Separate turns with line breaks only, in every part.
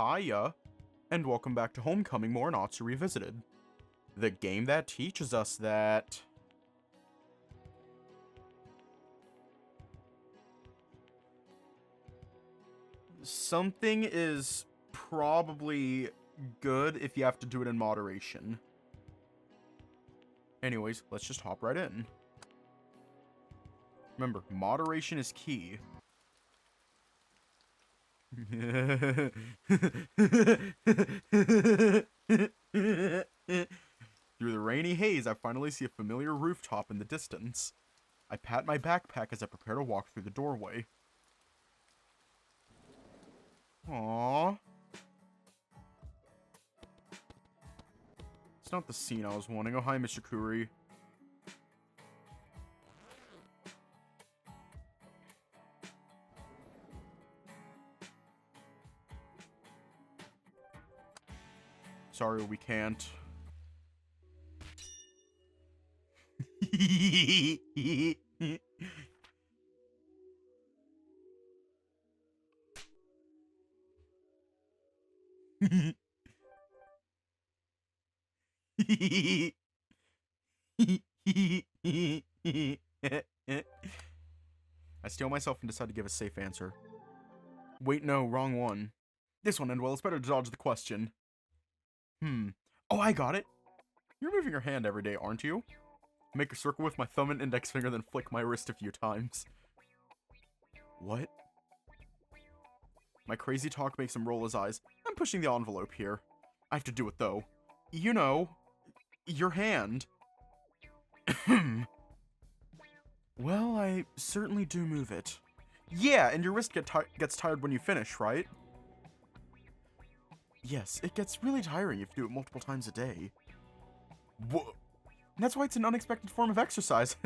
Hiya, and welcome back to Homecoming Morenatsu Revisited. The game that teaches us that... something is probably good if you have to do it in moderation. Anyways, let's just hop right in. Remember, moderation is key. Through the rainy haze, I finally see a familiar rooftop in the distance. I pat my backpack as I prepare to walk through the doorway. Aww. It's not the scene I was wanting. Oh, hi, Mr. Kuri. Sorry, we can't. I steel myself and decide to give a safe answer. Wait, no, wrong one. This one, and well, it's better to dodge the question. Oh, I got it. You're moving your hand every day, aren't you? Make a circle with my thumb and index finger, then flick my wrist a few times. What? My crazy talk makes him roll his eyes. I'm pushing the envelope here. I have to do it, though. You know, your hand. Well, I certainly do move it. Yeah, and your wrist gets tired when you finish, right? Yes, it gets really tiring if you do it multiple times a day. Whoa. That's why it's an unexpected form of exercise.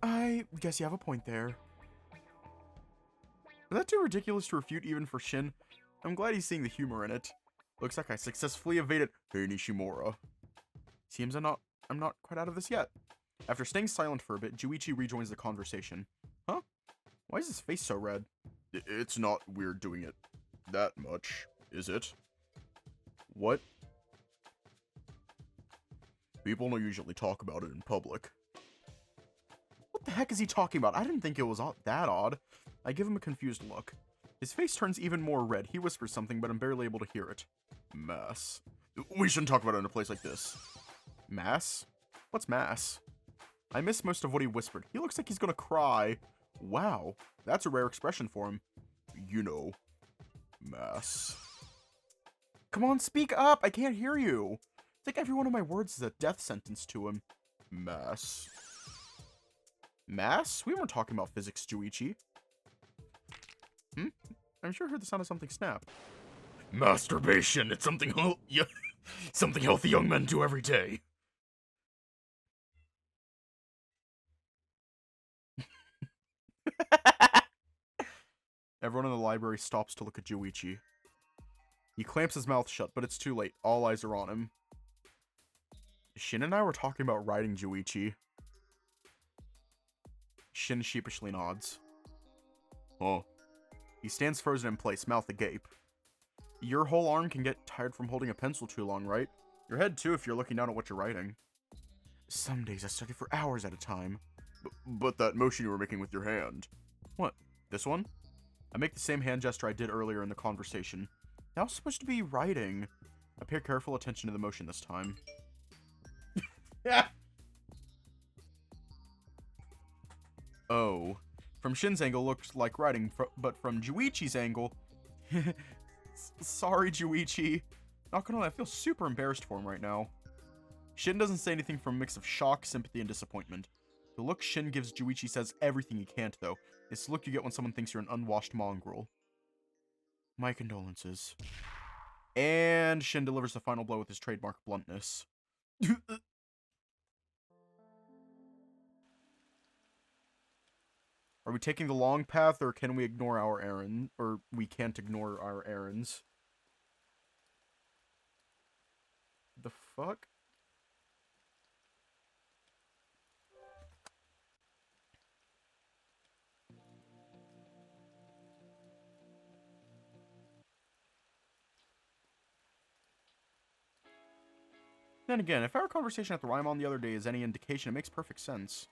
I guess you have a point there. Is that too ridiculous to refute even for Shin? I'm glad he's seeing the humor in it. Looks like I successfully evaded Hey Nishimura. Seems I'm not quite out of this yet. After staying silent for a bit, Juichi rejoins the conversation. Huh? Why is his face so red? It's not weird doing it that much, is it? What? People don't usually talk about it in public. What the heck is he talking about? I didn't think it was that odd. I give him a confused look. His face turns even more red. He whispers something, but I'm barely able to hear it. Mass. We shouldn't talk about it in a place like this. Mass? What's mass? I missed most of what he whispered. He looks like he's gonna cry. Wow, that's a rare expression for him. You know, mass. Come on, speak up! I can't hear you! It's like every one of my words is a death sentence to him. Mass. Mass? We weren't talking about physics, Juichi. I'm sure I heard the sound of something snap. Masturbation! It's something something healthy young men do every day. Everyone in the library stops to look at Juichi. He clamps his mouth shut, but it's too late. All eyes are on him. Shin and I were talking about riding Juichi. Shin sheepishly nods. Oh. He stands frozen in place, mouth agape. Your whole arm can get tired from holding a pencil too long, right? Your head too if you're looking down at what you're writing. Some days I study for hours at a time. But that motion you were making with your hand. What? This one? I make the same hand gesture I did earlier in the conversation. That was supposed to be writing. I pay careful attention to the motion this time. Yeah. Oh. From Shin's angle, looks like writing, but from Juichi's angle... Sorry, Juichi. Not gonna lie, I feel super embarrassed for him right now. Shin doesn't say anything from a mix of shock, sympathy, and disappointment. The look Shin gives Juichi says everything he can't, though. It's the look you get when someone thinks you're an unwashed mongrel. My condolences. And Shin delivers the final blow with his trademark bluntness. Are we taking the long path, or can we ignore our errand? Or we can't ignore our errands? The fuck? Then again, if our conversation at the Rymon the other day is any indication, it makes perfect sense.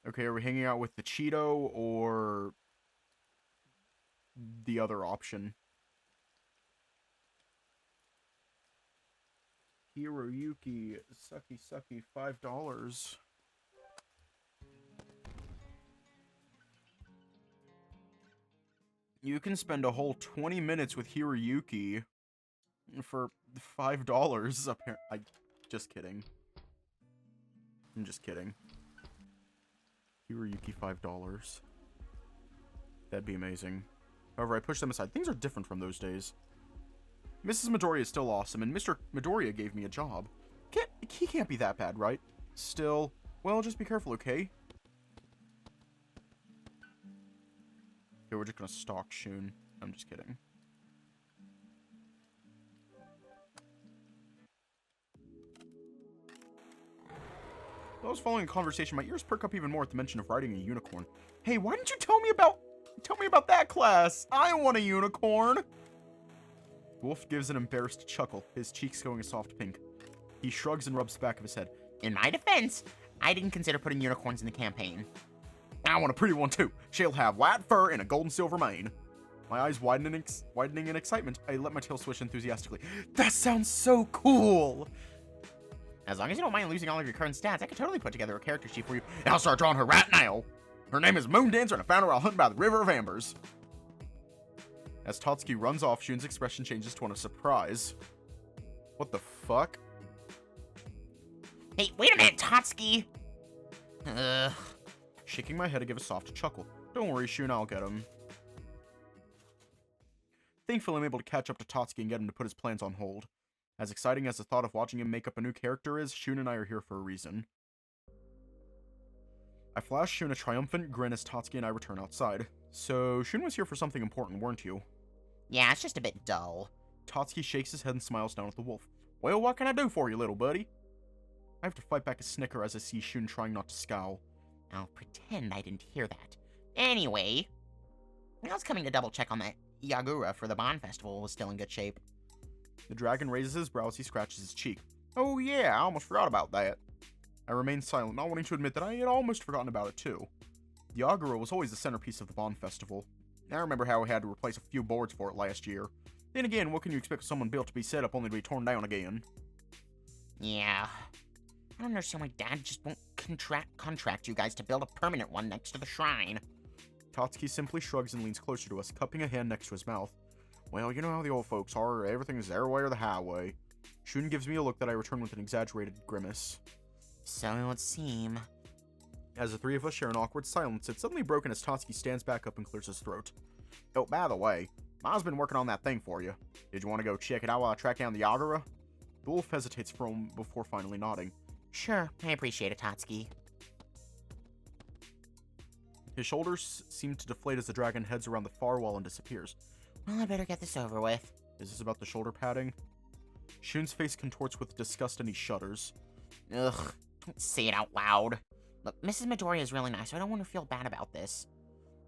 Okay, are we hanging out with the Cheeto or the other option? Hiroyuki, sucky, $5. You can spend a whole 20 minutes with Hiroyuki for $5. Just kidding. I'm just kidding. Hiroyuki, $5. That'd be amazing. However, I pushed them aside. Things are different from those days. Mrs. Midoriya is still awesome, and Mr. Midoriya gave me a job. He can't be that bad, right? Still, well, just be careful, okay? Okay, we're just gonna stalk Shun. I'm just kidding. While I was following a conversation, my ears perk up even more at the mention of riding a unicorn. Hey, why didn't you tell me about that class? I want a unicorn! Wolf gives an embarrassed chuckle, his cheeks going a soft pink. He shrugs and rubs the back of his head.
In my defense, I didn't consider putting unicorns in the campaign.
I want a pretty one too. She'll have white fur and a gold and silver mane. My eyes widening in excitement, I let my tail swish enthusiastically. That sounds so cool!
As long as you don't mind losing all of your current stats, I could totally put together a character sheet for you.
I'll start drawing her right now. Her name is Moondancer, and I found her while hunting by the River of Ambers. As Tatsuki runs off, Shun's expression changes to one of surprise. What the fuck?
Hey, wait a minute, Tatsuki!
Shaking my head, I give a soft chuckle. Don't worry, Shun, I'll get him. Thankfully, I'm able to catch up to Tatsuki and get him to put his plans on hold. As exciting as the thought of watching him make up a new character is, Shun and I are here for a reason. I flash Shun a triumphant grin as Tatsuki and I return outside. So, Shun was here for something important, weren't you?
Yeah, it's just a bit dull.
Tatsuki shakes his head and smiles down at the wolf. Well, what can I do for you, little buddy? I have to fight back a snicker as I see Shun trying not to scowl.
I'll pretend I didn't hear that. Anyway, I was coming to double check on that Yagura for the Bond Festival was still in good shape.
The dragon raises his brow as he scratches his cheek. Oh yeah, I almost forgot about that. I remain silent, not wanting to admit that I had almost forgotten about it too. The Yagura was always the centerpiece of the Bond Festival. I remember how I had to replace a few boards for it last year. Then again, what can you expect someone built to be set up only to be torn down again?
Yeah. I don't understand why Dad just won't contract you guys to build a permanent one next to the shrine.
Tatsuki simply shrugs and leans closer to us, cupping a hand next to his mouth. Well, you know how the old folks are. Everything's their way or the highway. Shun gives me a look that I return with an exaggerated grimace.
So it would seem.
As the three of us share an awkward silence, it's suddenly broken as Tatsuki stands back up and clears his throat. Oh, by the way, Ma's been working on that thing for you. Did you want to go check it out while I track down the Yagura? The wolf hesitates for a moment before finally nodding.
Sure, I appreciate it, Tatsuki.
His shoulders seem to deflate as the dragon heads around the far wall and disappears.
Well, I better get this over with.
Is this about the shoulder padding? Shun's face contorts with disgust and he shudders.
Ugh, don't say it out loud. Look, Mrs. Midoriya is really nice, so I don't want to feel bad about this.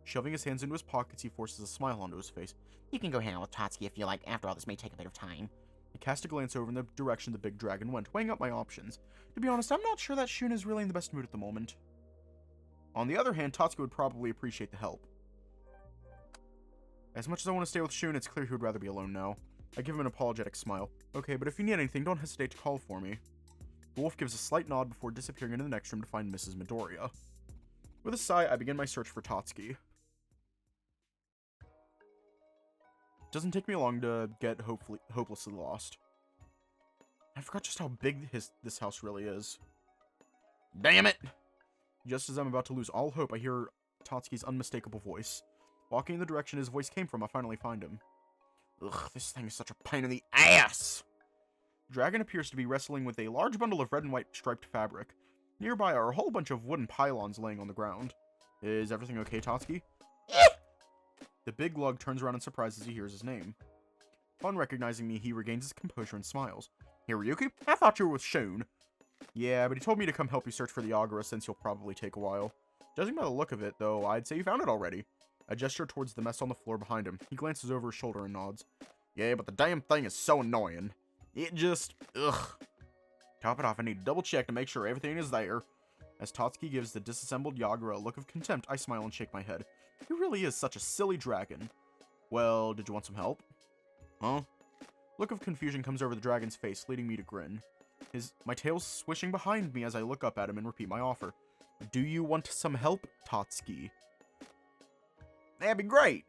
Shoving his hands into his pockets, he forces a smile onto his face.
You can go hang out with Tatsuki if you like. After all, this may take a bit of time.
I cast a glance over in the direction the big dragon went, weighing up my options. To be honest, I'm not sure that Shun is really in the best mood at the moment. On the other hand, Tatsuki would probably appreciate the help. As much as I want to stay with Shun, it's clear he would rather be alone now. I give him an apologetic smile. Okay, but if you need anything, don't hesitate to call for me. The wolf gives a slight nod before disappearing into the next room to find Mrs. Midoriya. With a sigh, I begin my search for Tatsuki. It doesn't take me long to get hopelessly lost. I forgot just how big this house really is. Damn it! Just as I'm about to lose all hope, I hear Tatsuki's unmistakable voice. Walking in the direction his voice came from, I finally find him. Ugh, this thing is such a pain in the ass! The dragon appears to be wrestling with a large bundle of red and white striped fabric. Nearby are a whole bunch of wooden pylons laying on the ground. Is everything okay, Tatsuki? The big lug turns around in surprise as he hears his name. Upon recognizing me, he regains his composure and smiles. Hiroyuki? I thought you were with Shun. Yeah, but he told me to come help you search for the Yagura since you'll probably take a while. Judging by the look of it, though, I'd say you found it already. I gesture towards the mess on the floor behind him. He glances over his shoulder and nods. Yeah, but the damn thing is so annoying. It just, ugh. Top it off, I need to double check to make sure everything is there. As Tatsuki gives the disassembled Yagura a look of contempt, I smile and shake my head. He really is such a silly dragon. Well, did you want some help? Huh? Look of confusion comes over the dragon's face, leading me to grin. My tail's swishing behind me as I look up at him and repeat my offer. Do you want some help, Tatsuki? That'd be great!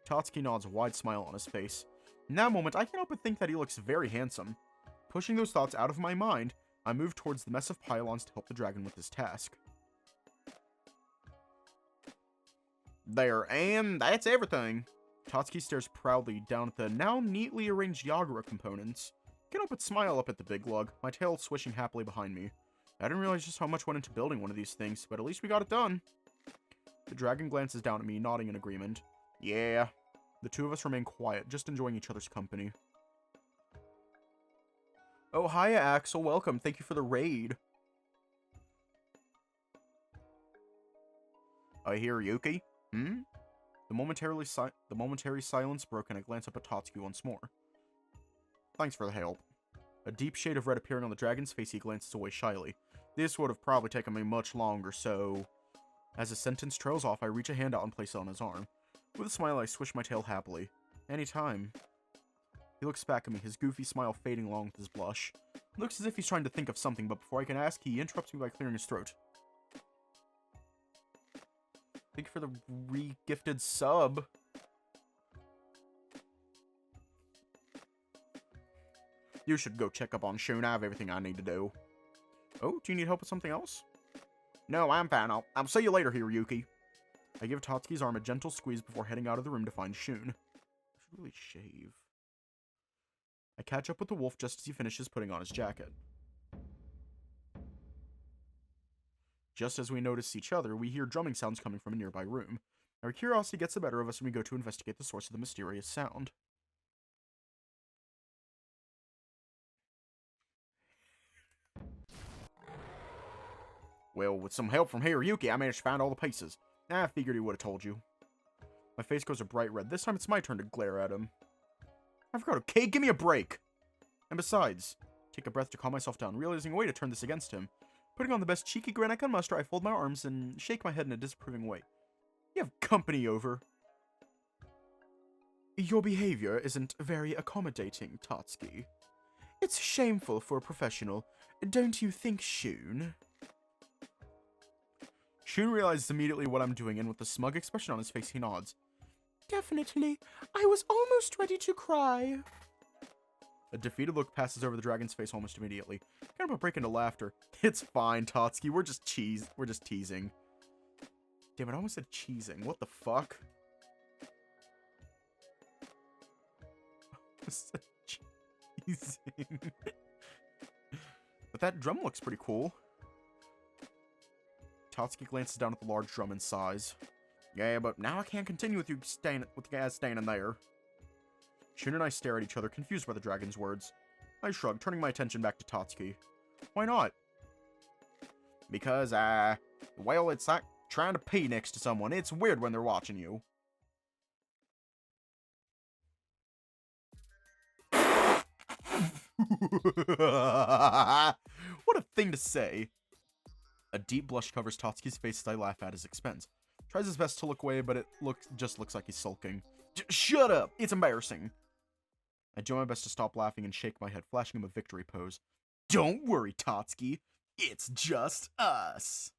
Tatsuki nods, a wide smile on his face. In that moment, I can't help but think that he looks very handsome. Pushing those thoughts out of my mind, I move towards the mess of pylons to help the dragon with his task. There, and that's everything. Tatsuki stares proudly down at the now neatly arranged Yagura components. Can't help but smile up at the big lug, my tail swishing happily behind me. I didn't realize just how much went into building one of these things, but at least we got it done. The dragon glances down at me, nodding in agreement. Yeah. The two of us remain quiet, just enjoying each other's company. Oh, hiya, Axel. Welcome. Thank you for the raid. I hear Yuki. Hmm? The momentary silence broke, and I glance up at Tatsuki once more. Thanks for the help. A deep shade of red appearing on the dragon's face, he glances away shyly. This would have probably taken me much longer, so... As the sentence trails off, I reach a hand out and place it on his arm. With a smile, I swish my tail happily. Anytime. He looks back at me, his goofy smile fading along with his blush. It looks as if he's trying to think of something, but before I can ask, he interrupts me by clearing his throat. Thank you for the re-gifted sub. You should go check up on Shun. I have everything I need to do. Oh, do you need help with something else? No, I'm fine. I'll see you later, Hiroyuki. I give Tatsuki's arm a gentle squeeze before heading out of the room to find Shun. I should really shave. I catch up with the wolf just as he finishes putting on his jacket. Just as we notice each other, we hear drumming sounds coming from a nearby room. Our curiosity gets the better of us and we go to investigate the source of the mysterious sound. Well, with some help from Hiroyuki, I managed to find all the pieces. I figured he would have told you. My face goes a bright red. This time it's my turn to glare at him. I forgot, okay? Give me a break! And besides, take a breath to calm myself down, realizing a way to turn this against him. Putting on the best cheeky grin I can muster, I fold my arms and shake my head in a disapproving way. You have company over. Your behavior isn't very accommodating, Tatsuki. It's shameful for a professional. Don't you think, Shun? Shun realizes immediately what I'm doing, and with a smug expression on his face, he nods. Definitely. I was almost ready to cry. A defeated look passes over the dragon's face almost immediately. Kind of a break into laughter. It's fine, Tatsuki. We're just teasing. Damn it, I almost said cheesing. What the fuck? I said cheesing. But that drum looks pretty cool. Tatsuki glances down at the large drum and sighs. Yeah, but now I can't continue with you guys standing there. Shun and I stare at each other, confused by the dragon's words. I shrug, turning my attention back to Tatsuki. Why not? Because, well, it's like trying to pee next to someone. It's weird when they're watching you. What a thing to say. A deep blush covers Tatsuki's face as I laugh at his expense. Tries his best to look away, but it just looks like he's sulking. Shut up! It's embarrassing! I do my best to stop laughing and shake my head, flashing him a victory pose. Don't worry, Tatsuki. It's just us.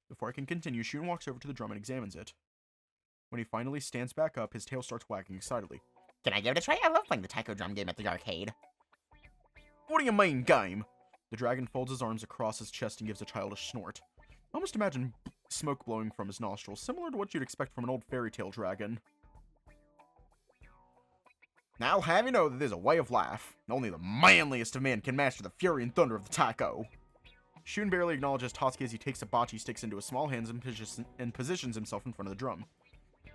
Before I can continue, Shun walks over to the drum and examines it. When he finally stands back up, his tail starts wagging excitedly.
Can I give it a try? I love playing the taiko drum game at the arcade.
What do you mean, game? The dragon folds his arms across his chest and gives a childish snort. I almost imagine smoke blowing from his nostrils, similar to what you'd expect from an old fairy tale dragon. Now I'll have you know that there's a way of life. Only the manliest of men can master the fury and thunder of the taiko. Shun barely acknowledges Tatsuki as he takes the bocce sticks into his small hands and positions himself in front of the drum.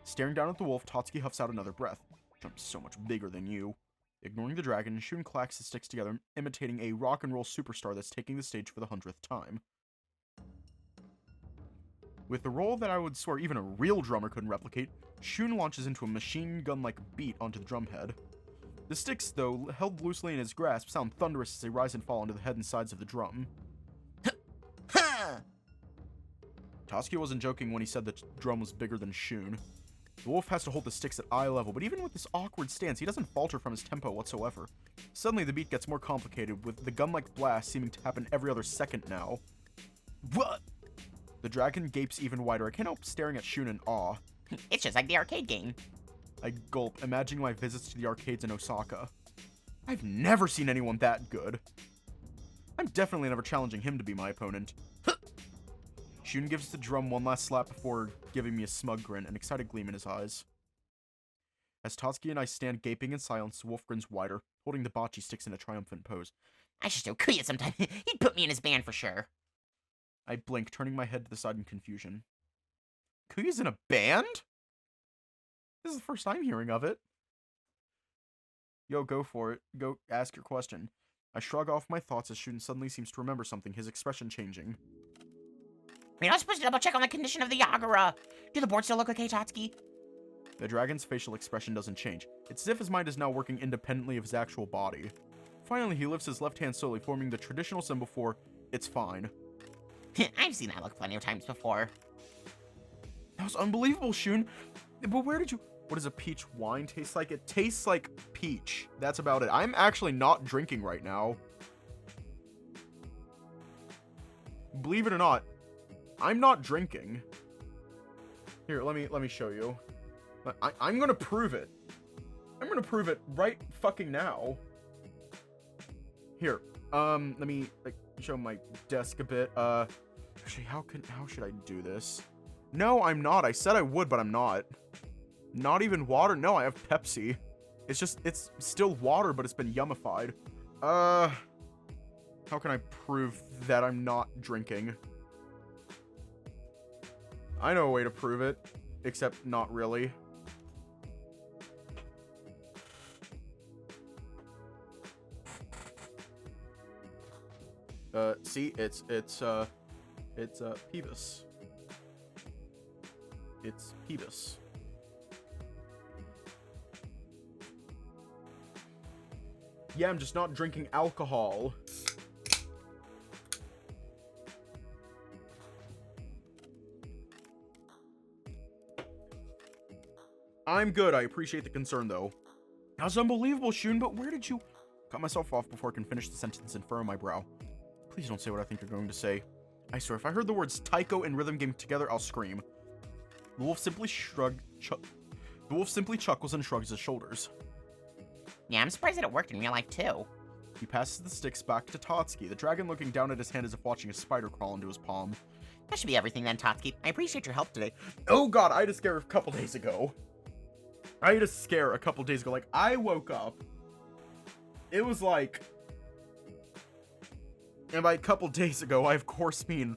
Staring down at the wolf, Tatsuki huffs out another breath. Drum's so much bigger than you. Ignoring the dragon, Shun clacks his sticks together, imitating a rock and roll superstar that's taking the stage for the 100th time. With a roll that I would swear even a real drummer couldn't replicate, Shun launches into a machine gun-like beat onto the drumhead. The sticks, though, held loosely in his grasp, sound thunderous as they rise and fall onto the head and sides of the drum.
Ha!
Tatsuki wasn't joking when he said the drum was bigger than Shun. The wolf has to hold the sticks at eye level, but even with this awkward stance, he doesn't falter from his tempo whatsoever. Suddenly, the beat gets more complicated, with the gun-like blast seeming to happen every other second now. What? The dragon gapes even wider. I can't help staring at Shun in awe.
It's just like the arcade game.
I gulp, imagining my visits to the arcades in Osaka. I've never seen anyone that good. I'm definitely never challenging him to be my opponent. Shun gives the drum one last slap before giving me a smug grin, an excited gleam in his eyes. As Tatsuki and I stand gaping in silence, the wolf grins wider, holding the bocce sticks in a triumphant pose.
I should show Kuya sometime. He'd put me in his band for sure.
I blink, turning my head to the side in confusion. Kuya's in a band? This is the first I'm hearing of it. Yo, go for it. Go ask your question. I shrug off my thoughts as Shun suddenly seems to remember something, his expression changing.
We're not supposed to double check on the condition of the Yagura. Do the boards still look okay, Tatsuki?
The dragon's facial expression doesn't change. It's as if his mind is now working independently of his actual body. Finally, he lifts his left hand slowly, forming the traditional symbol for, it's fine.
I've seen that look plenty of times before.
That was unbelievable, Shun. But where did you... What does a peach wine taste like? It tastes like peach. That's about it. I'm actually not drinking right now. Believe it or not, I'm not drinking. Here, let me show you. I'm gonna prove it. I'm gonna prove it right fucking now. Here, let me show my desk a bit. Actually, how should I do this? No, I'm not. I said I would, but I'm not. Not even water? No, I have Pepsi. It's still water, but it's been yummified. How can I prove that I'm not drinking? I know a way to prove it, except not really. See, it's Peebus. It's Peebus. Yeah, I'm just not drinking alcohol. I'm good. I appreciate the concern, though. That's unbelievable, Shun, but where did you... Cut myself off before I can finish the sentence and furrow my brow. Please don't say what I think you're going to say. I swear, if I heard the words taiko and rhythm game together, I'll scream. The wolf simply chuckles and shrugs his shoulders.
Yeah, I'm surprised that it worked in real life, too.
He passes the sticks back to Tatsuki, the dragon looking down at his hand as if watching a spider crawl into his palm.
That should be everything then, Tatsuki. I appreciate your help today.
Oh god, I had a scare a couple days ago. Like, I woke up. It was like... And by a couple days ago, I of course mean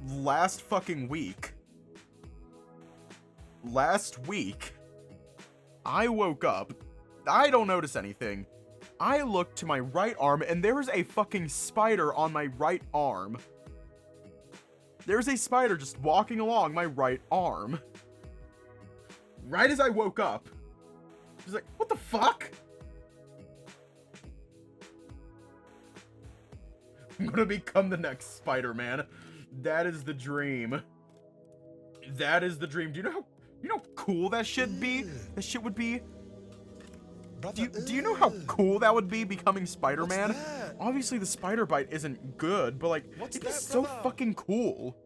last fucking week. Last week, I woke up. I don't notice anything. I look to my right arm, and there's a fucking spider on my right arm. There's a spider just walking along my right arm. Right as I woke up. She's like, what the fuck? I'm gonna become the next Spider-Man. That is the dream. That is the dream. Do you know how cool that should be? That shit would be. Do you know how cool that would be, becoming Spider-Man? Obviously the spider bite isn't good, but like, it'd be so fucking cool.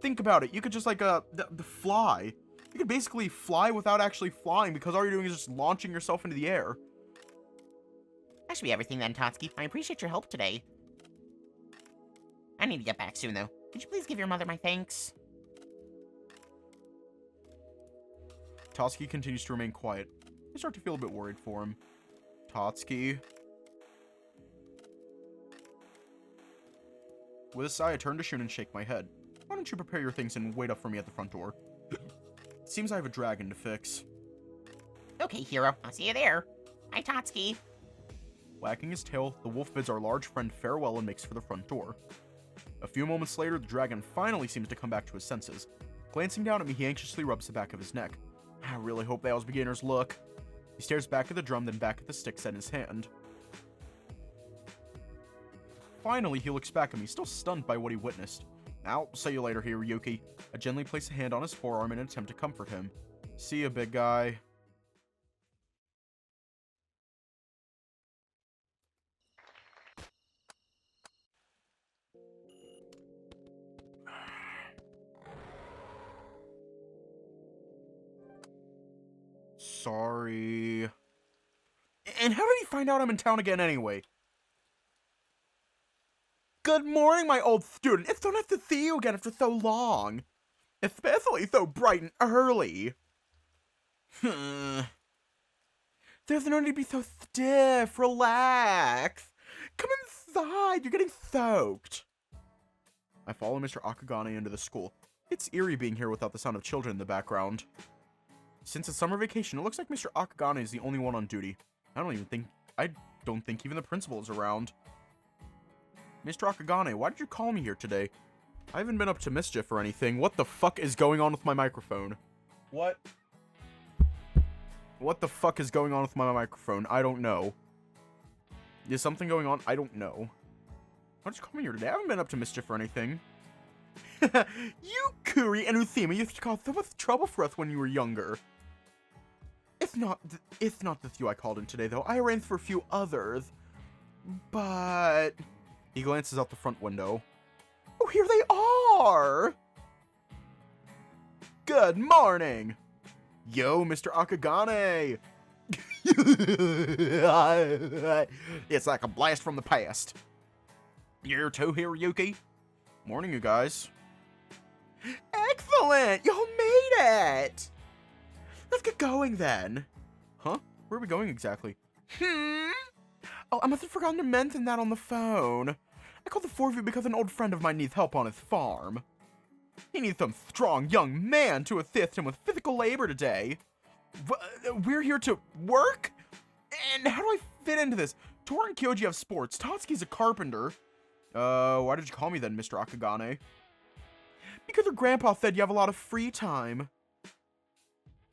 Think about it. You could just like the fly. You could basically fly without actually flying because all you're doing is just launching yourself into the air.
That should be everything then, Tatsuki. I appreciate your help today. I need to get back soon, though. Could you please give your mother my thanks?
Tatsuki continues to remain quiet. I start to feel a bit worried for him. Tatsuki. With a sigh, I turn to Shun and shake my head. Why don't you prepare your things and wait up for me at the front door? Seems I have a dragon to fix.
Okay, hero. I'll see you there. Bye, Tatsuki.
Wagging his tail, the wolf bids our large friend farewell and makes for the front door. A few moments later, the dragon finally seems to come back to his senses. Glancing down at me, he anxiously rubs the back of his neck. I really hope that was beginner's luck. He stares back at the drum, then back at the stick set in his hand. Finally, he looks back at me, still stunned by what he witnessed. "I'll see you later, Hiroyuki." I gently place a hand on his forearm in an attempt to comfort him. "See ya, big guy." Sorry. And how did he find out I'm in town again anyway? "Good morning, my old student. It's so nice to see you again after so long. Especially so bright and early." There's no need to be so stiff. Relax. Come inside. You're getting soaked. I follow Mr. Akagane into the school. It's eerie being here without the sound of children in the background. Since it's summer vacation, it looks like Mr. Akagane is the only one on duty. I don't think even the principal is around. "Mr. Akagane, why did you call me here today? I haven't been up to mischief or anything. What the fuck is going on with my microphone?" What the fuck is going on with my microphone? I don't know. Is something going on? I don't know. Why did you call me here today? I haven't been up to mischief or anything. "You, Kuri, and Uthima used to cause so much trouble for us when you were younger." It's not this you I called in today, though. I arranged for a few others. But... He glances out the front window. "Oh, here they are!" "Good morning!" "Yo, Mr. Akagane!" It's like a blast from the past. "You're too, Hiroyuki?" "Morning, you guys." "Excellent! Y'all made it! Let's get going, then." "Huh? Where are we going exactly?" "Oh, I must have forgotten to mention that on the phone. I called the four of you because an old friend of mine needs help on his farm. He needs some strong young man to assist him with physical labor today. We're here to work? And how do I fit into this? Tor and Kyoji have sports. Tatsuki's a carpenter. Why did you call me then, Mr. Akagane?" "Because your grandpa said you have a lot of free time."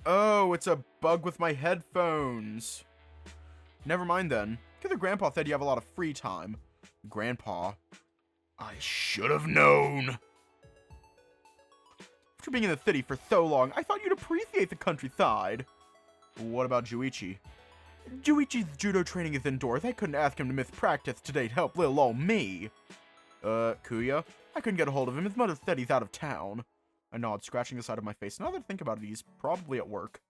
"Oh, it's a bug with my headphones. Never mind then. Because your grandpa said you have a lot of free time." "Grandpa. I should have known." "After being in the city for so long, I thought you'd appreciate the countryside." "What about Juichi?" "Juichi's judo training is indoors. I couldn't ask him to miss practice today to help little old me." Kuya? I couldn't get a hold of him. His mother said he's out of town." I nod, scratching the side of my face. Now that I think about it, he's probably at work.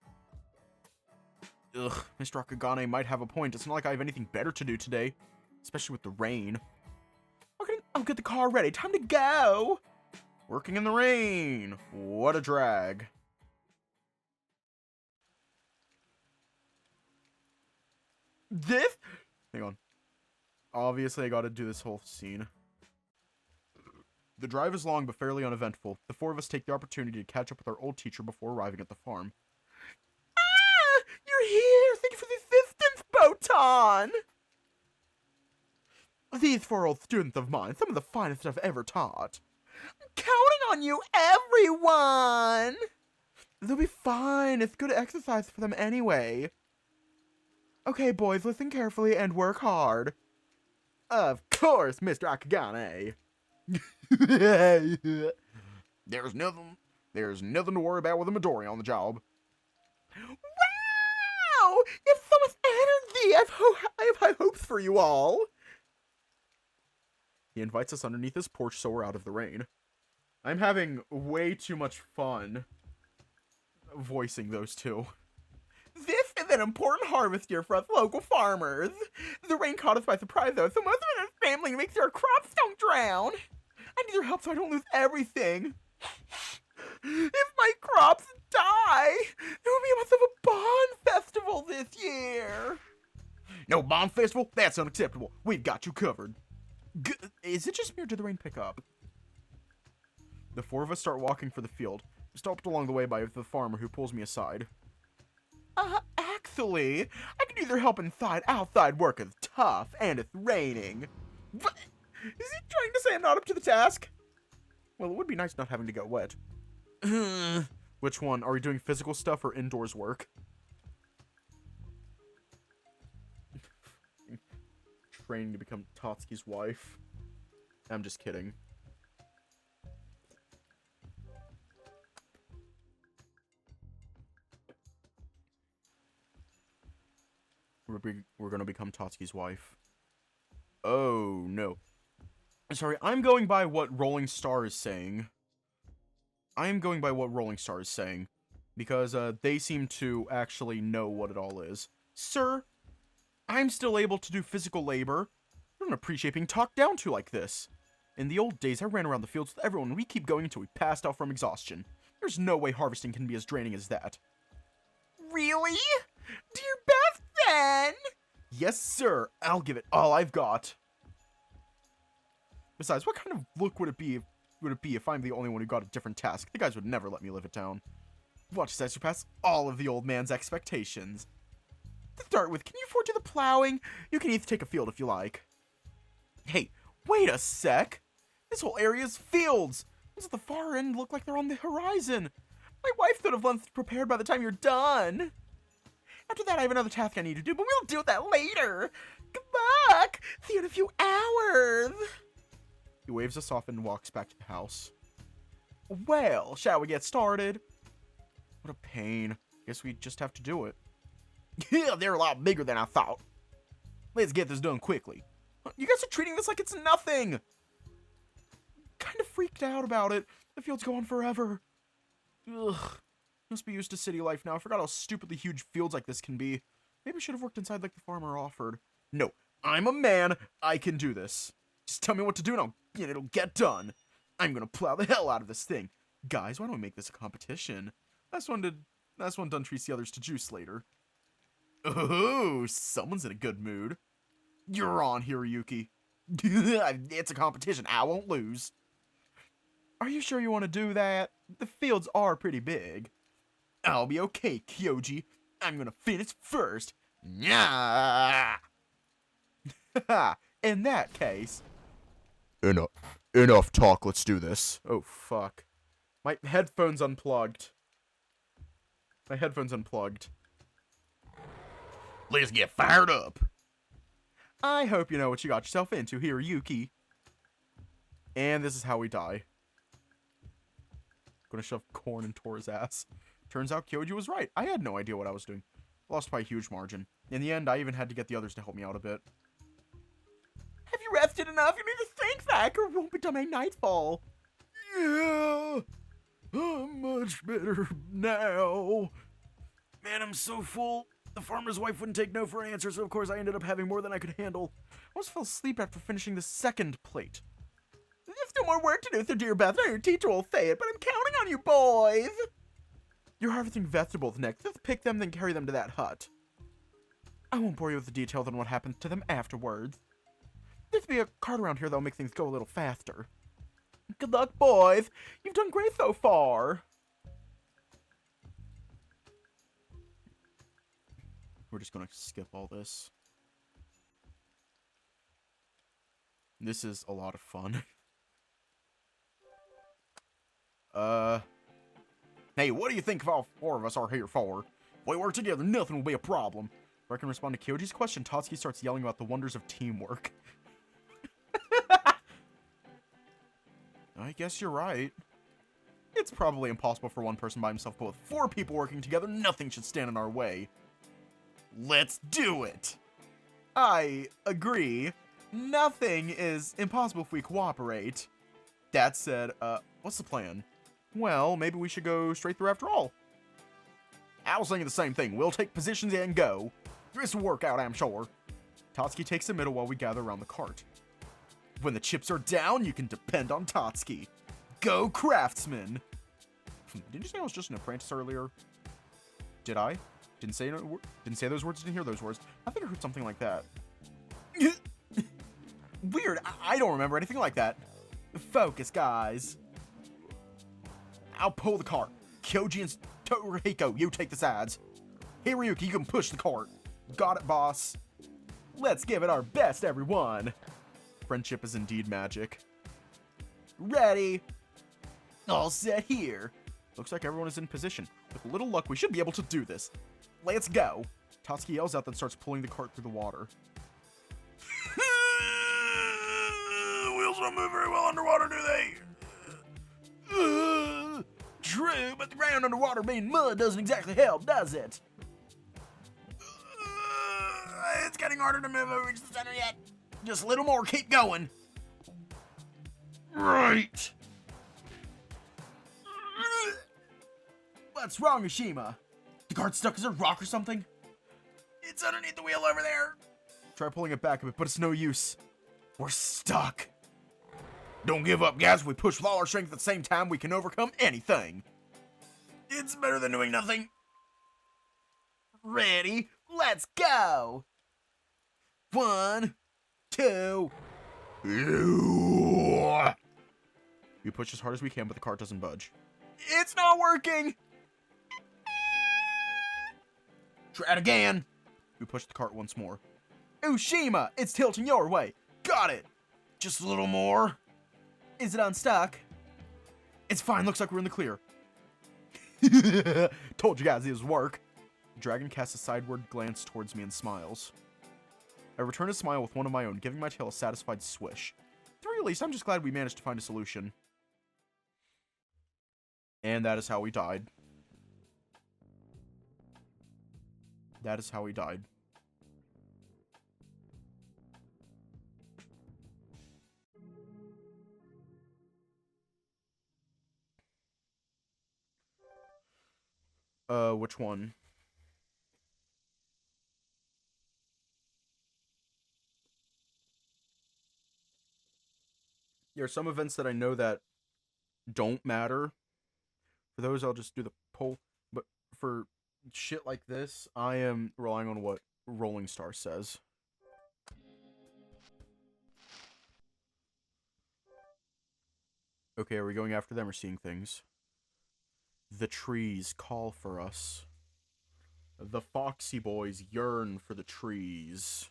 Ugh, Mr. Akagane might have a point. It's not like I have anything better to do today. Especially with the rain. I'll get the car ready. Time to go! Working in the rain. What a drag. This? Hang on. Obviously, I gotta do this whole scene. The drive is long but fairly uneventful. The four of us take the opportunity to catch up with our old teacher before arriving at the farm. "Ah! You're here! Thank you for the assistance, Botan!" "These four old students of mine, some of the finest I've ever taught. I'm counting on you, everyone!" "They'll be fine. It's good exercise for them anyway." "Okay, boys, listen carefully and work hard." "Of course, Mr. Akagane." There's nothing to worry about with a Midori on the job." "Wow! You have so much energy! I have high hopes for you all." He invites us underneath his porch so we're out of the rain. I'm having way too much fun voicing those two. "This is an important harvest year for us local farmers. The rain caught us by surprise, though, so most of it is family to make sure our crops don't drown. I need your help so I don't lose everything. If my crops die, there will be a mess of a bond festival this year." "No bond festival? That's unacceptable. We've got you covered." Is it just me or did the rain pick up? The four of us start walking for the field, stopped along the way by the farmer who pulls me aside. Actually, I can either help inside. Outside work is tough, and it's raining." What? Is he trying to say I'm not up to the task? Well, it would be nice not having to get wet. Which one? Are we doing physical stuff or indoors work? training to become Tatsuki's wife. I'm just kidding. We're gonna become Tatsuki's wife. Oh, no. Sorry, I'm going by what Rolling Star is saying. Because, they seem to actually know what it all is. Sir, I'm still able to do physical labor. I don't appreciate being talked down to like this. In the old days, I ran around the fields with everyone, and we keep going until we passed out from exhaustion. There's no way harvesting can be as draining as that.
Really? Dear Beth, then?
Yes, sir. I'll give it all I've got. Besides, what kind of look would it be if I'm the only one who got a different task? The guys would never let me live it down. Watch as I surpass all of the old man's expectations. To start with, can you afford to do the plowing? You can either take a field if you like. Hey, wait a sec. This whole area is fields. Those at the far end look like they're on the horizon. My wife could have lunch prepared by the time you're done. After that, I have another task I need to do, but we'll do that later. Good luck. See you in a few hours. He waves us off and walks back to the house. Well, shall we get started? What a pain. Guess we just have to do it. Yeah, they're a lot bigger than I thought. Let's get this done quickly. You guys are treating this like it's nothing. Kind of freaked out about it. The fields go on forever. Ugh. Must be used to city life now. I forgot how stupidly huge fields like this can be. Maybe I should have worked inside like the farmer offered. No, I'm a man. I can do this. Just tell me what to do and it'll get done. I'm gonna plow the hell out of this thing. Guys, why don't we make this a competition? Last one done treats the others to juice later. Oh, someone's in a good mood. You're on, Hiroyuki. It's a competition. I won't lose. Are you sure you want to do that? The fields are pretty big. I'll be okay, Kyoji. I'm gonna finish first. Yeah. In that case. Enough talk. Let's do this. Oh, fuck. My headphones unplugged. Let's get fired up. I hope you know what you got yourself into, Hiroyuki. And this is how we die. Gonna shove corn in Tora's ass. Turns out Kyoji was right. I had no idea what I was doing. Lost by a huge margin. In the end, I even had to get the others to help me out a bit. Have you rested enough? You need to think back or it won't be done by nightfall. Yeah. I'm much better now. Man, I'm so full. The farmer's wife wouldn't take no for an answer, so of course I ended up having more than I could handle. I almost fell asleep after finishing the second plate. There's still more work to do, so dear Beth. Now your teacher will say it, but I'm counting on you, boys. You're harvesting vegetables next. Let's pick them, then carry them to that hut. I won't bore you with the details on what happens to them afterwards. There's be a cart around here that'll make things go a little faster. Good luck, boys. You've done great so far. We're just gonna skip all this. This is a lot of fun. Hey, what do you think all four of us are here for? If we work together, nothing will be a problem. Before I can respond to Kyoji's question, Tatsuki starts yelling about the wonders of teamwork. I guess you're right. It's probably impossible for one person by himself, but with 4 people working together, nothing should stand in our way. Let's do it! I agree. Nothing is impossible if we cooperate. That said, what's the plan? Well, maybe we should go straight through after all. I was thinking the same thing. We'll take positions and go. This will work out, I'm sure. Tatsuki takes the middle while we gather around the cart. When the chips are down, you can depend on Tatsuki. Go, craftsman! Didn't you say I was just an apprentice earlier? Did I? Didn't say those words, didn't hear those words. I think I heard something like that. Weird, I don't remember anything like that. Focus, guys. I'll pull the cart. Kyoji and Torihiko, you take the sides. Hiroyuki, you can push the cart. Got it, boss. Let's give it our best, everyone. Friendship is indeed magic. Ready. All set here. Looks like everyone is in position. With a little luck, we should be able to do this. Let's go. Tatsuki yells out, then starts pulling the cart through the water. Whales don't move very well underwater, do they? True, but the ground underwater being mud doesn't exactly help, does it? It's getting harder to move over to the center yet. Just a little more, keep going. Right. What's wrong, Ashima? The cart stuck as a rock or something? It's underneath the wheel over there. Try pulling it back a bit, but it's no use. We're stuck. Don't give up, guys. If we push with all our strength at the same time, we can overcome anything. It's better than doing nothing. Ready? Let's go. 1, 2. We push as hard as we can, but the cart doesn't budge. It's not working. Try it again. We push the cart once more. Ushima, it's tilting your way. Got it. Just a little more. Is it unstuck? It's fine. Looks like we're in the clear. Told you guys it was work. The dragon casts a sideward glance towards me and smiles. I return a smile with one of my own, giving my tail a satisfied swish. At the very least, I'm just glad we managed to find a solution. And that is how we died. That is how we died. Which one? There are some events that I know that don't matter. For those, I'll just do the poll. But for shit like this, I am relying on what Rolling Star says. Okay, are we going after them or seeing things? The trees call for us. The Foxy Boys yearn for the trees.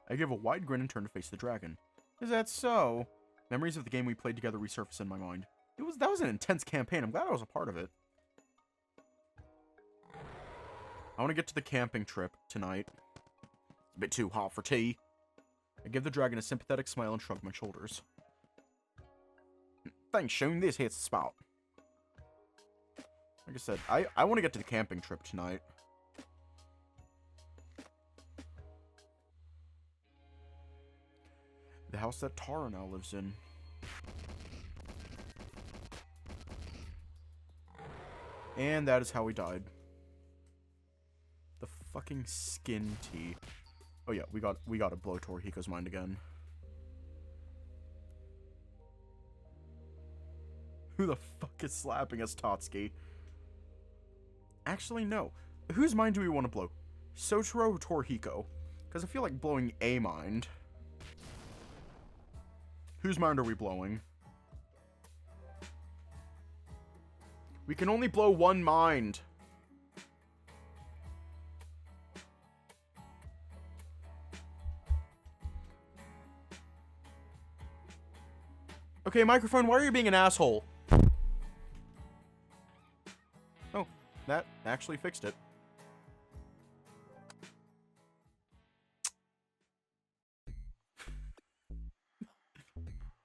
I give a wide grin and turn to face the dragon. Is that so? Memories of the game we played together resurface in my mind. That was an intense campaign. I'm glad I was a part of it. I want to get to the camping trip tonight. It's a bit too hot for tea. I give the dragon a sympathetic smile and shrug my shoulders. Thanks, Shun. This hits the spot. Like I said, I want to get to the camping trip tonight. The house that Tara now lives in. And that is how we died. The fucking skin tea. Oh yeah, we got to blow Torihiko's mind again. Who the fuck is slapping us, Tatsuki? Actually, no. Whose mind do we want to blow? Sotaro or Torihiko? Because I feel like blowing a mind. Whose mind are we blowing? We can only blow one mind. Okay, microphone, why are you being an asshole? Oh, that actually fixed it.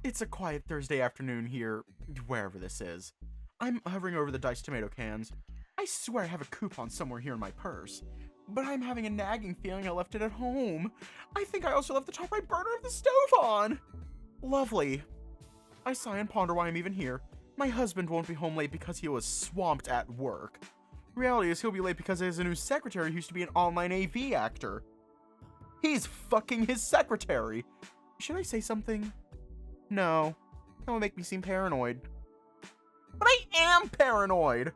It's a quiet Thursday afternoon here, wherever this is. I'm hovering over the diced tomato cans. I swear I have a coupon somewhere here in my purse. But I'm having a nagging feeling I left it at home. I think I also left the top right burner of the stove on. Lovely. I sigh and ponder why I'm even here. My husband won't be home late because he was swamped at work. Reality is he'll be late because he has a new secretary who used to be an online AV actor. He's fucking his secretary. Should I say something? No. That would make me seem paranoid. But I am paranoid!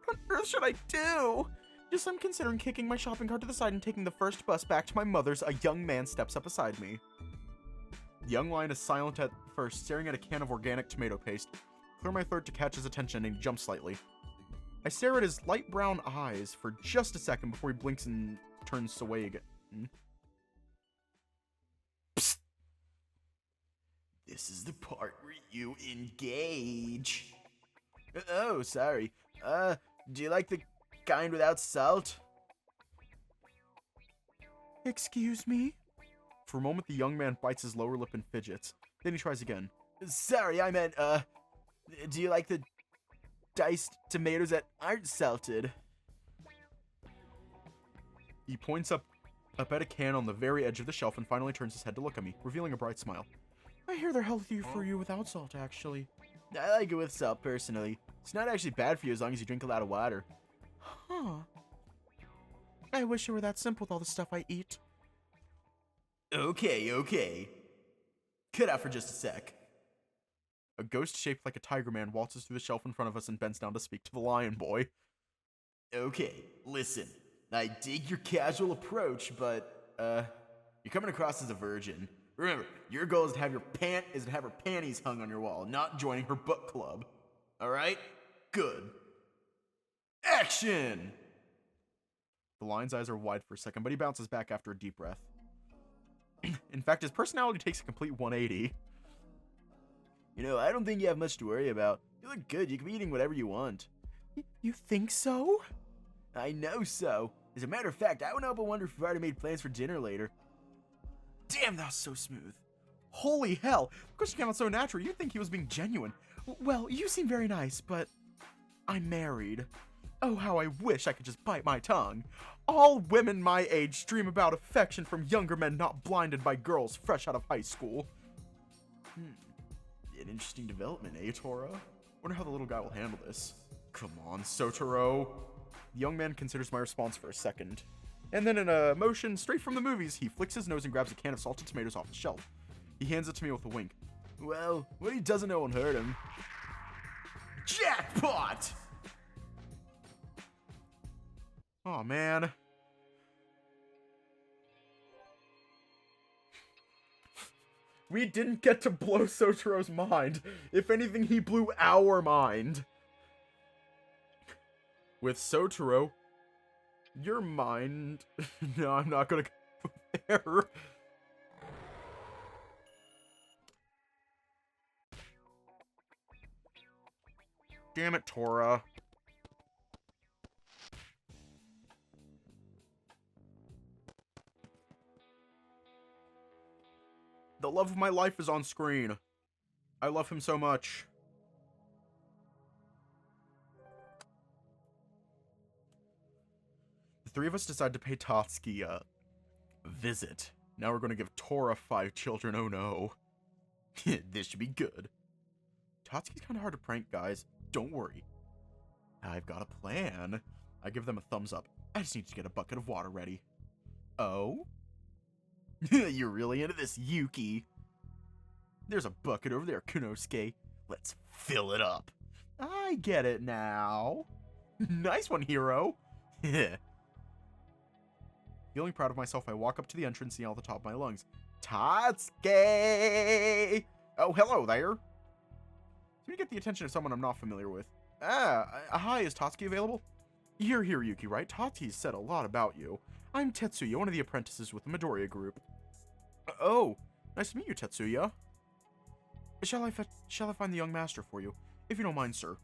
What on earth should I do? Just I'm considering kicking my shopping cart to the side and taking the first bus back to my mother's. A young man steps up beside me. The young lion is silent at first, staring at a can of organic tomato paste. Clear my throat to catch his attention and he jumps slightly. I stare at his light brown eyes for just a second before he blinks and turns away again. Psst. This is the part where you engage. Oh, sorry. Do you like the kind without salt? Excuse me? For a moment, the young man bites his lower lip and fidgets. Then he tries again. Sorry, I meant, do you like the diced tomatoes that aren't salted? He points up at a can on the very edge of the shelf and finally turns his head to look at me, revealing a bright smile. I hear they're healthy for you without salt, actually. I like it with salt, personally. It's not actually bad for you as long as you drink a lot of water. Huh. I wish it were that simple with all the stuff I eat. Okay. Cut out for just a sec. A ghost shaped like a tiger man waltzes through the shelf in front of us and bends down to speak to the lion boy. Okay, listen. I dig your casual approach, but, you're coming across as a virgin. Remember, your goal is to have her panties hung on your wall, not joining her book club. Alright? Good. Action! The lion's eyes are wide for a second, but he bounces back after a deep breath. In fact, his personality takes a complete 180. You know, I don't think you have much to worry about. You look good. You can be eating whatever you want. You think so? I know so. As a matter of fact, I went up and wonder if you've already made plans for dinner later. Damn, that was so smooth. Holy hell. Of course, you came out so natural. You'd think he was being genuine. Well, you seem very nice, but I'm married. Oh, how I wish I could just bite my tongue. All women my age dream about affection from younger men not blinded by girls fresh out of high school. An interesting development, eh, Tora? Wonder how the little guy will handle this. Come on, Sotaro. The young man considers my response for a second. And then in a motion straight from the movies, he flicks his nose and grabs a can of salted tomatoes off the shelf. He hands it to me with a wink. Well, what he doesn't know won't hurt him. Jackpot! Oh man. We didn't get to blow Sotaro's mind. If anything, he blew our mind. With Sotaro, your mind... No, I'm not gonna go there. Damn it, Tora. The love of my life is on screen. I love him so much. The three of us decide to pay Tatsuki a visit. Now we're going to give Tora 5 children, oh no. This should be good. Tatsuki's kind of hard to prank, guys. Don't worry. I've got a plan. I give them a thumbs up. I just need to get a bucket of water ready. Oh? You're really into this, Yuki. There's a bucket over there, Konosuke. Let's fill it up. I get it now. Nice one, hero. Feeling proud of myself, I walk up to the entrance, yelling at the top of my lungs, Tatsuki! Oh, hello there. So you get the attention of someone I'm not familiar with. Hi, is Tatsuki available? You're here, Yuki, right? Tatsuki's said a lot about you. I'm Tetsuya, one of the apprentices with the Midoriya group. Oh, nice to meet you, Tetsuya. Shall I find the young master for you? If you don't mind, sir.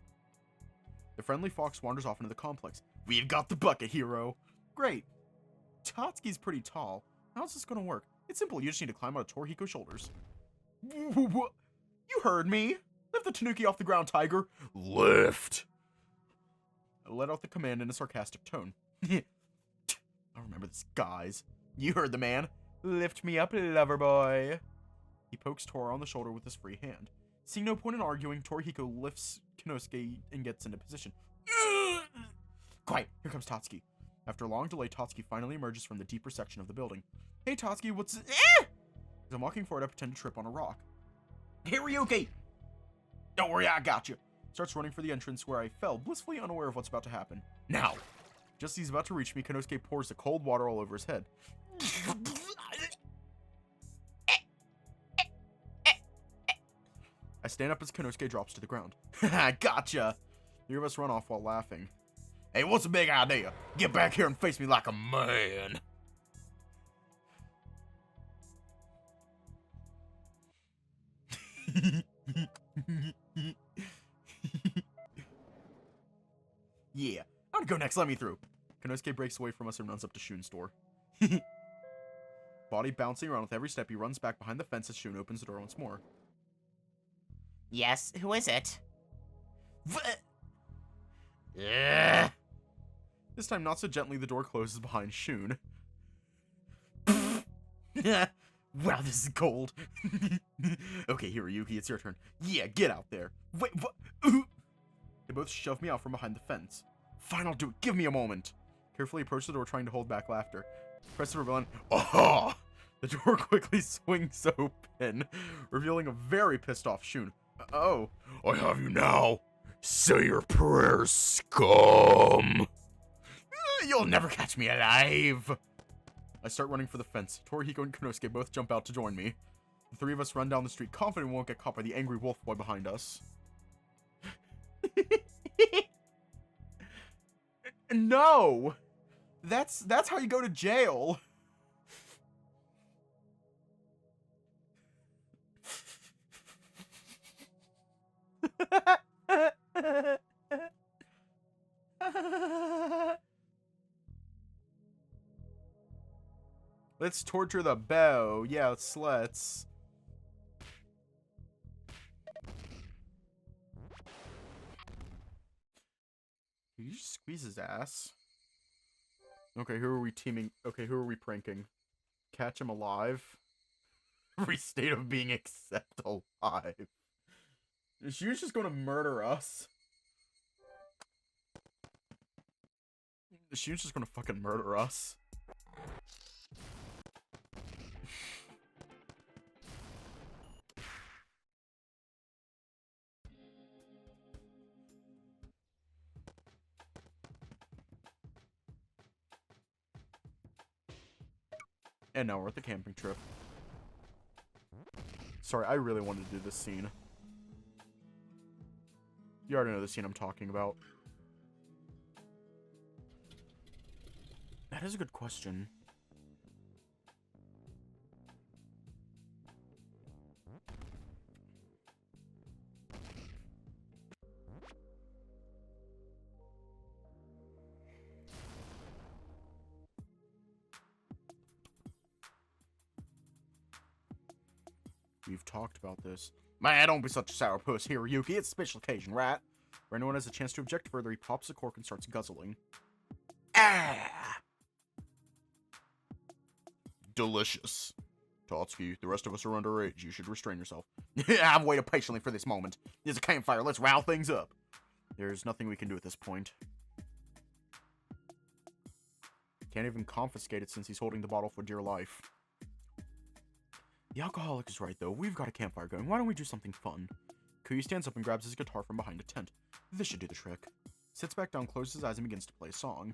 The friendly fox wanders off into the complex. We've got the bucket, hero. Great. Tatsuki's pretty tall. How's this gonna work? It's simple, you just need to climb out of Torihiko's shoulders. You heard me. Lift the tanuki off the ground, tiger. Lift. I let out the command in a sarcastic tone. I remember this, guys. You heard the man. Lift me up, lover boy. He pokes Tora on the shoulder with his free hand. Seeing no point in arguing, Torihiko lifts Konosuke and gets into position. Quiet, here comes Tatsuki. After a long delay, Tatsuki finally emerges from the deeper section of the building. Hey, Tatsuki, what's... As I'm walking forward, I pretend to trip on a rock. Hiryuki! Don't worry, I got you. Starts running for the entrance where I fell, blissfully unaware of what's about to happen. Now! Just as he's about to reach me, Konosuke pours the cold water all over his head. I stand up as Konosuke drops to the ground. Gotcha! The three of us run off while laughing. Hey, what's the big idea? Get back here and face me like a man! Yeah, I'm gonna go next, let me through. Konosuke breaks away from us and runs up to Shun's store. Body bouncing around with every step, he runs back behind the fence as Shun opens the door once more.
Yes, who is it? Ugh.
This time, not so gently, the door closes behind Shun. Wow, this is cold. Okay, Hiroyuki, it's your turn. Yeah, get out there. Wait, what? They both shove me out from behind the fence. Fine, I'll do it. Give me a moment. Carefully approach the door, trying to hold back laughter. Press the rebellion. Aha! The door quickly swings open, revealing a very pissed off Shun. Oh. I have you now. Say your prayers, scum. You'll never catch me alive. I start running for the fence. Torihiko and Konosuke both jump out to join me. The three of us run down the street, confident we won't get caught by the angry wolf boy behind us. No! That's how you go to jail. Let's torture the bow. Yeah, let's. Did you just squeeze his ass? Okay, who are we teaming? Okay, who are we pranking? Catch him alive? Restate of being except alive. She was just gonna murder us. She was just gonna fucking murder us. And now we're at the camping trip. Sorry, I really wanted to do this scene. You already know the scene I'm talking about. That is a good question. We've talked about this. Man, don't be such a sourpuss here, Yuki. It's a special occasion, right? Where anyone has a chance to object further, he pops the cork and starts guzzling. Ah! Delicious. Tatsuki, the rest of us are underage. You should restrain yourself. I've waited patiently for this moment. There's a campfire. Let's rile things up. There's nothing we can do at this point. Can't even confiscate it since he's holding the bottle for dear life. The alcoholic is right, though. We've got a campfire going. Why don't we do something fun? Kuya stands up and grabs his guitar from behind a tent. This should do the trick. Sits back down, closes his eyes, and begins to play a song.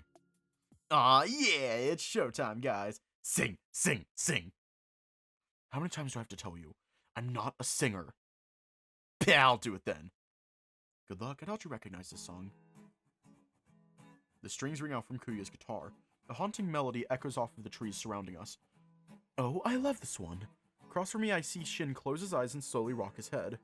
Aw, yeah, it's showtime, guys. Sing, sing, sing. How many times do I have to tell you? I'm not a singer. I'll do it then. Good luck. I doubt you recognize this song. The strings ring out from Kuya's guitar. A haunting melody echoes off of the trees surrounding us. Oh, I love this one. Across from me, I see Shin close his eyes and slowly rock his head.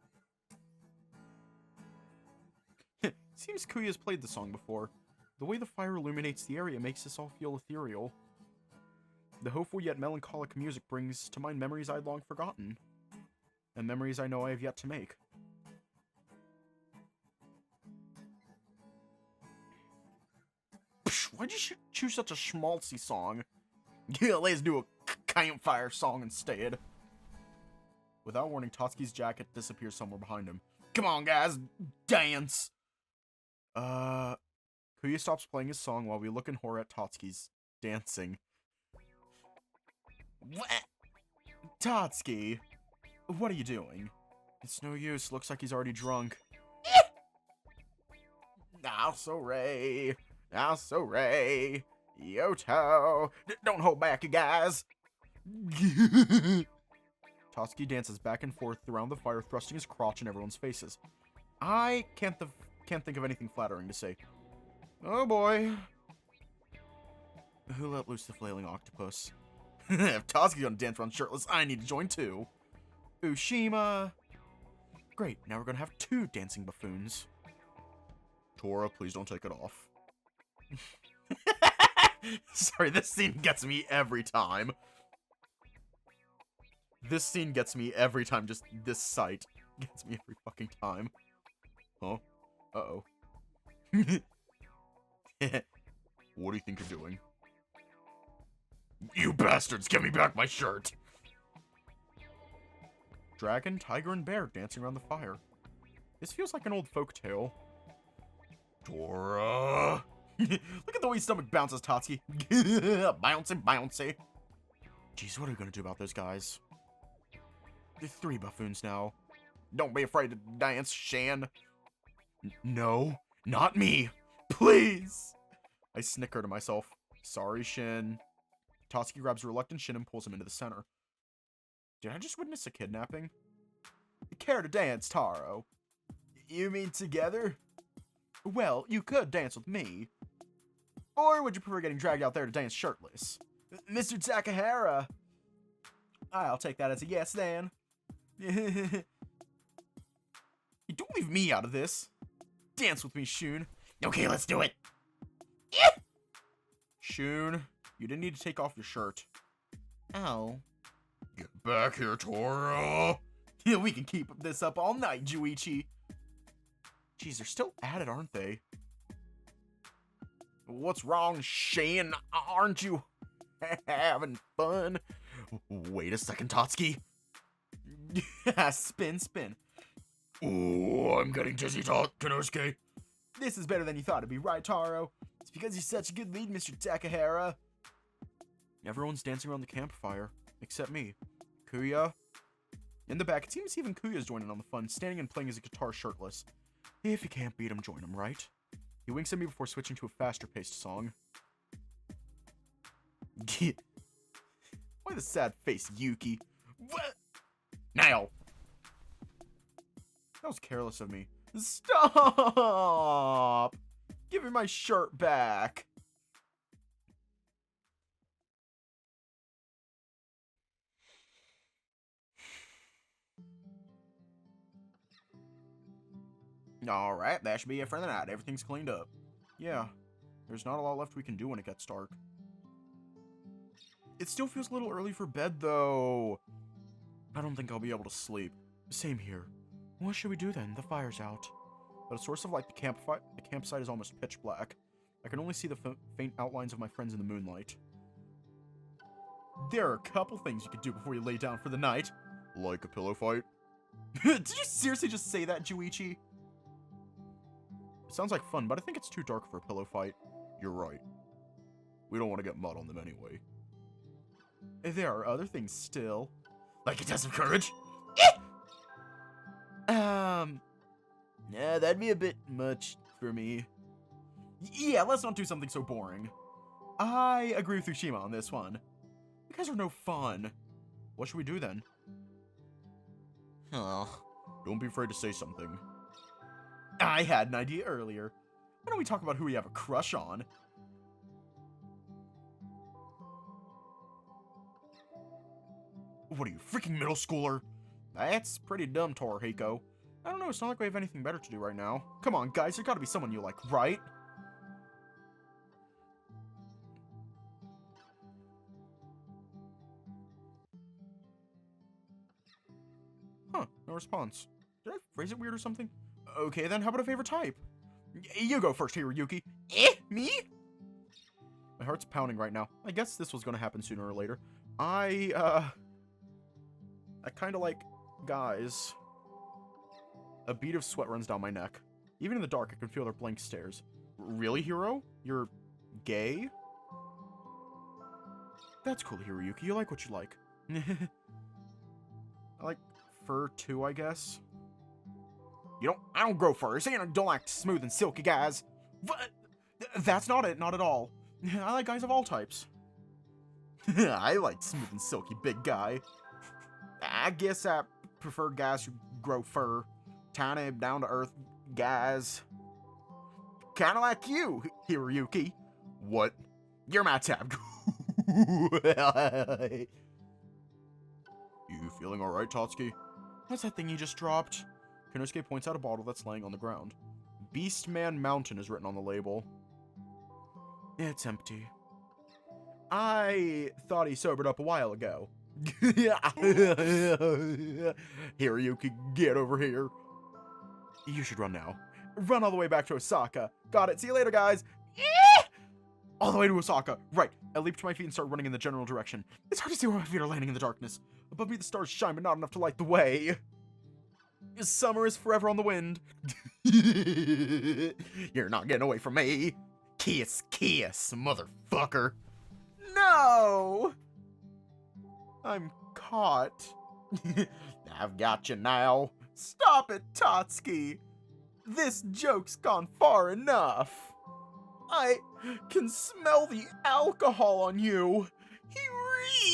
Seems Kuya's played the song before. The way the fire illuminates the area makes this all feel ethereal. The hopeful yet melancholic music brings to mind memories I'd long forgotten. And memories I know I have yet to make. Psh, why'd you choose such a schmaltzy song? Yeah, let's do a campfire song instead. Without warning, Tatsuki's jacket disappears somewhere behind him. Come on, guys, dance! Kuya stops playing his song while we look in horror at Tatsuki's dancing. What? Tatsuki, what are you doing? It's no use, looks like he's already drunk. Now, sorry. Yoto. Don't hold back, you guys. Tatsuki dances back and forth around the fire, thrusting his crotch in everyone's faces. I can't think of anything flattering to say. Oh boy. Who let loose the flailing octopus? If Tatsuki's gonna dance around shirtless, I need to join too. Ushima. Great, now we're gonna have two dancing buffoons. Tora, please don't take it off. Sorry, this scene gets me every time. This scene gets me every time, just this sight gets me every fucking time. Huh? Uh-oh. What do you think you're doing? You bastards, give me back my shirt! Dragon, tiger, and bear dancing around the fire. This feels like an old folk tale. Tora! Look at the way his stomach bounces, Tatsuki. Bouncy, bouncy. Jeez, what are we gonna do about those guys? They're 3 buffoons now. Don't be afraid to dance, Shan. No, not me. Please! I snicker to myself. Sorry, Shin. Tatsuki grabs a reluctant Shin and pulls him into the center. Did I just witness a kidnapping? Care to dance, Taro? You mean together? Well, you could dance with me. Or would you prefer getting dragged out there to dance shirtless? Mr. Takahara! I'll take that as a yes, then. Don't leave me out of this. Dance with me, Shun.
Okay, let's do it.
Shun, you didn't need to take off your shirt.
Oh.
Get back here, Tora! Yeah, we can keep this up all night, Juichi. Jeez, they're still at it, aren't they? What's wrong, Shane? Aren't you having fun? Wait a second, Tatsuki. Spin, spin. Ooh, I'm getting dizzy, Kanosuke. This is better than you thought it'd be, right, Taro? It's because you're such a good lead, Mr. Takahara. Everyone's dancing around the campfire, except me. Kuya. In the back, it seems even Kuya's joining on the fun, standing and playing his guitar shirtless. If you can't beat him, join him, right? He winks at me before switching to a faster-paced song. Why the sad face, Yuki? What? Now! That was careless of me. Stop! Give me my shirt back! Alright, that should be it for the night. Everything's cleaned up. Yeah, there's not a lot left we can do when it gets dark. It still feels a little early for bed, though. I don't think I'll be able to sleep. Same here. What should we do then? The fire's out. But a source of light, the campsite is almost pitch black. I can only see the faint outlines of my friends in the moonlight. There are a couple things you could do before you lay down for the night. Like a pillow fight? Did you seriously just say that, Juichi? It sounds like fun, but I think it's too dark for a pillow fight. You're right. We don't want to get mud on them anyway. There are other things still. Like a test of courage? Yeah, that'd be a bit much for me. Yeah, let's not do something so boring. I agree with Tsushima on this one. You guys are no fun. What should we do then?
Oh.
Don't be afraid to say something. I had an idea earlier. Why don't we talk about who we have a crush on? What are you, freaking middle schooler? That's pretty dumb, Torihiko. I don't know, it's not like we have anything better to do right now. Come on, guys, there's gotta be someone you like, right? Huh, no response. Did I phrase it weird or something? Okay then, how about a favorite type? You go first, Hiroyuki. Me? My heart's pounding right now. I guess this was gonna happen sooner or later. I kinda like guys. A bead of sweat runs down my neck. Even in the dark, I can feel their blank stares. Really, Hiro? You're gay? That's cool, Hiroyuki. You like what you like. I like fur too, I guess. I don't grow fur. Saying I don't like smooth and silky guys. What? That's not it. Not at all. I like guys of all types. I like smooth and silky big guy. I guess I prefer guys who grow fur. Tiny, down-to-earth guys. Kinda like you, Hiroyuki. What? You're my type. You feeling alright, Tatsuki? What's that thing you just dropped? Konosuke points out a bottle that's laying on the ground. Beastman Mountain is written on the label. It's empty. I thought he sobered up a while ago. Hiroyuki, get over here. You should run now. Run all the way back to Osaka. Got it. See you later, guys. All the way to Osaka. Right. I leaped to my feet and started running in the general direction. It's hard to see where my feet are landing in the darkness. Above me, the stars shine, but not enough to light the way. Summer is forever on the wind. You're not getting away from me. Kiss, kiss, motherfucker. No! I'm caught. I've got you now. Stop it, Tatsuki. This joke's gone far enough. I can smell the alcohol on you. He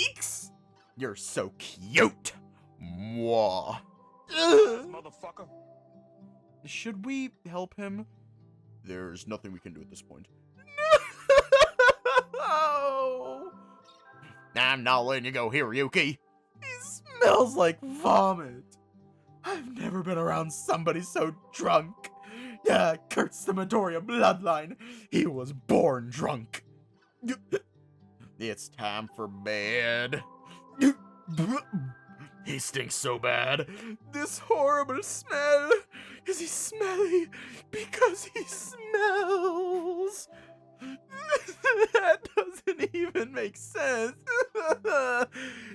reeks. You're so cute. Mwah.
Motherfucker.
Should we help him? There's nothing we can do at this point. No! I'm not letting you go, Hiroyuki. He smells like vomit. I've never been around somebody so drunk. Yeah, curse the Midoriya bloodline. He was born drunk. It's time for bed. He stinks so bad. This horrible smell. Is he smelly? Because he smells. That doesn't even make sense.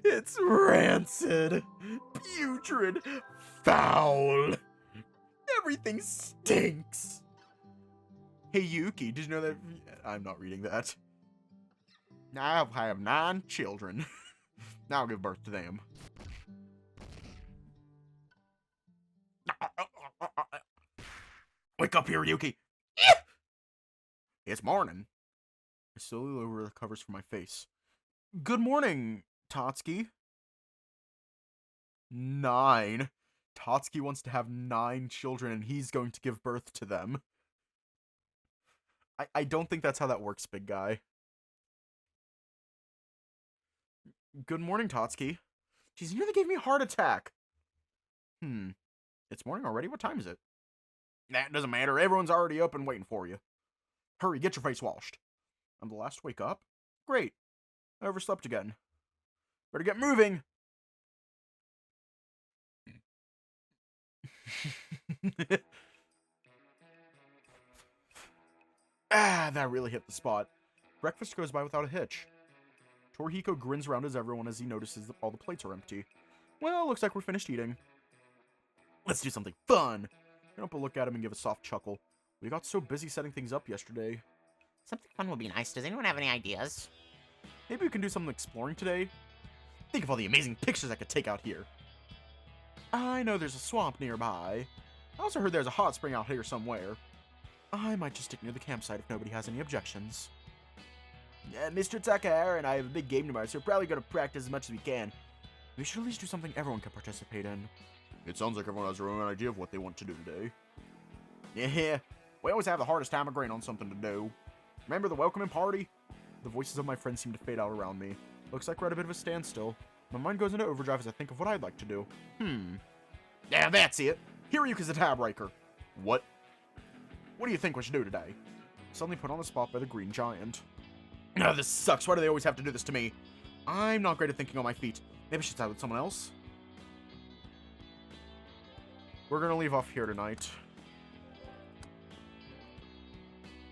It's rancid, putrid, foul. Everything stinks. Hey Yuki, did you know that? I'm not reading that. I have 9 children. Now I'll give birth to them. Wake up here, Yuki. It's morning. I slowly lower the covers from my face. Good morning, Tatsuki. 9. Tatsuki wants to have 9 children, and he's going to give birth to them. I don't think that's how that works, big guy. Good morning, Tatsuki. Jeez, you nearly gave me a heart attack. It's morning already? What time is it? That doesn't matter. Everyone's already up and waiting for you. Hurry, get your face washed. I'm the last to wake up? Great. I overslept again. Better get moving. That really hit the spot. Breakfast goes by without a hitch. Torihiko grins around as everyone as he notices that all the plates are empty. Well, looks like we're finished eating. Let's do something fun. Grandpa look at him and give a soft chuckle. We got so busy setting things up yesterday.
Something fun would be nice. Does anyone have any ideas?
Maybe we can do some exploring today? Think of all the amazing pictures I could take out here. I know there's a swamp nearby. I also heard there's a hot spring out here somewhere. I might just stick near the campsite if nobody has any objections. Mr. Tucker and I have a big game tomorrow, so we're probably going to practice as much as we can. We should at least do something everyone can participate in. It sounds like everyone has their own idea of what they want to do today. Yeah, we always have the hardest time agreeing on something to do. Remember the welcoming party? The voices of my friends seem to fade out around me. Looks like we're at a bit of a standstill. My mind goes into overdrive as I think of what I'd like to do. Yeah, that's it. Hiroyuki's the tiebreaker. What? What do you think we should do today? Suddenly put on the spot by the green giant. No, this sucks. Why do they always have to do this to me? I'm not great at thinking on my feet. Maybe I should side with someone else. We're gonna leave off here tonight.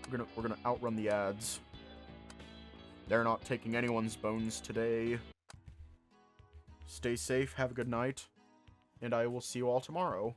We're gonna outrun the ads. They're not taking anyone's bones today. Stay safe, have a good night, and I will see you all tomorrow.